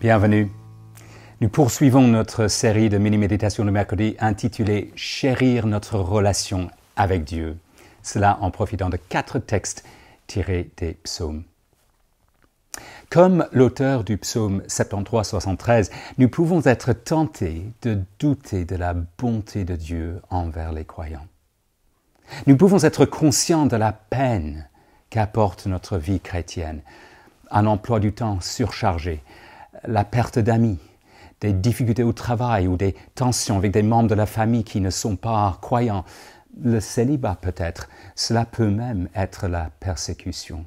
Bienvenue. Nous poursuivons notre série de mini-méditations de mercredi intitulée « Chérir notre relation avec Dieu ». Cela en profitant de 4 textes tirés des psaumes. Comme l'auteur du psaume 73-73, nous pouvons être tentés de douter de la bonté de Dieu envers les croyants. Nous pouvons être conscients de la peine qu'apporte notre vie chrétienne, un emploi du temps surchargé, la perte d'amis, des difficultés au travail ou des tensions avec des membres de la famille qui ne sont pas croyants, le célibat peut-être, cela peut même être la persécution.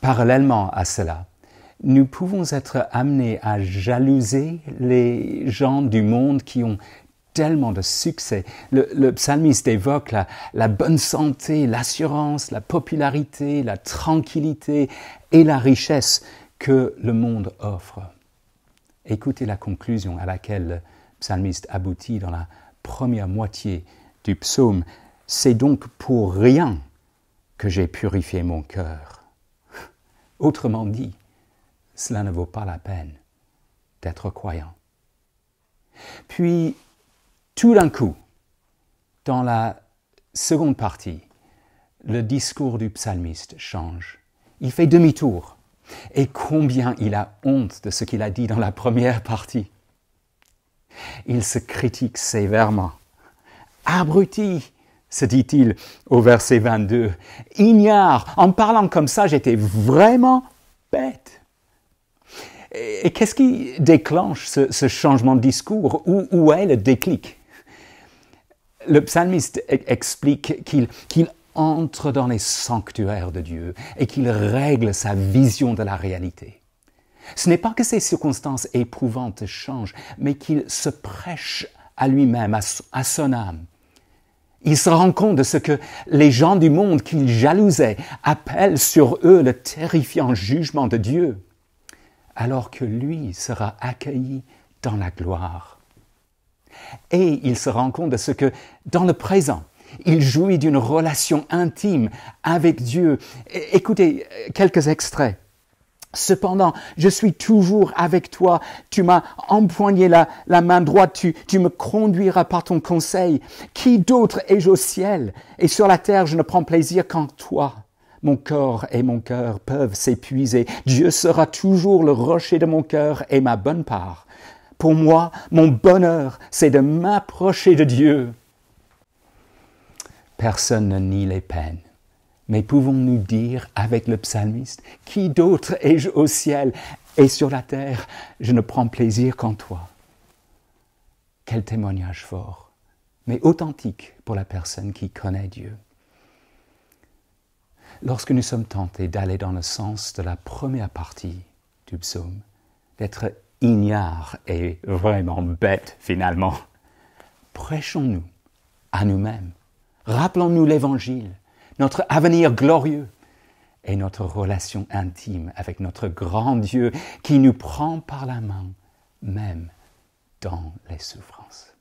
Parallèlement à cela, nous pouvons être amenés à jalouser les gens du monde qui ont tellement de succès. Le psalmiste évoque la bonne santé, l'assurance, la popularité, la tranquillité et la richesse que le monde offre. Écoutez la conclusion à laquelle le psalmiste aboutit dans la première moitié du psaume. « C'est donc pour rien que j'ai purifié mon cœur. » Autrement dit, cela ne vaut pas la peine d'être croyant. Puis, tout d'un coup, dans la seconde partie, le discours du psalmiste change. Il fait demi-tour. Et combien il a honte de ce qu'il a dit dans la première partie. Il se critique sévèrement. « Abruti !» se dit-il au verset 22. « Ignare ! En parlant comme ça, j'étais vraiment bête. » Et qu'est-ce qui déclenche ce changement de discours? Où est le déclic? Le psalmiste explique qu'il entre dans les sanctuaires de Dieu et qu'il règle sa vision de la réalité. Ce n'est pas que ses circonstances éprouvantes changent, mais qu'il se prêche à lui-même, à son âme. Il se rend compte de ce que les gens du monde qu'il jalousait appellent sur eux le terrifiant jugement de Dieu, alors que lui sera accueilli dans la gloire. Et il se rend compte de ce que, dans le présent, il jouit d'une relation intime avec Dieu. Écoutez quelques extraits. « Cependant, je suis toujours avec toi. Tu m'as empoigné la main droite. Tu me conduiras par ton conseil. Qui d'autre ai-je au ciel? Et sur la terre, je ne prends plaisir qu'en toi. Mon corps et mon cœur peuvent s'épuiser. Dieu sera toujours le rocher de mon cœur et ma bonne part. Pour moi, mon bonheur, c'est de m'approcher de Dieu. » Personne ne nie les peines, mais pouvons-nous dire avec le psalmiste, « Qui d'autre ai-je au ciel et sur la terre? Je ne prends plaisir qu'en toi. » Quel témoignage fort, mais authentique pour la personne qui connaît Dieu. Lorsque nous sommes tentés d'aller dans le sens de la première partie du psaume, d'être ignares et vraiment bêtes finalement, prêchons-nous à nous-mêmes. Rappelons-nous l'Évangile, notre avenir glorieux et notre relation intime avec notre grand Dieu qui nous prend par la main, même dans les souffrances.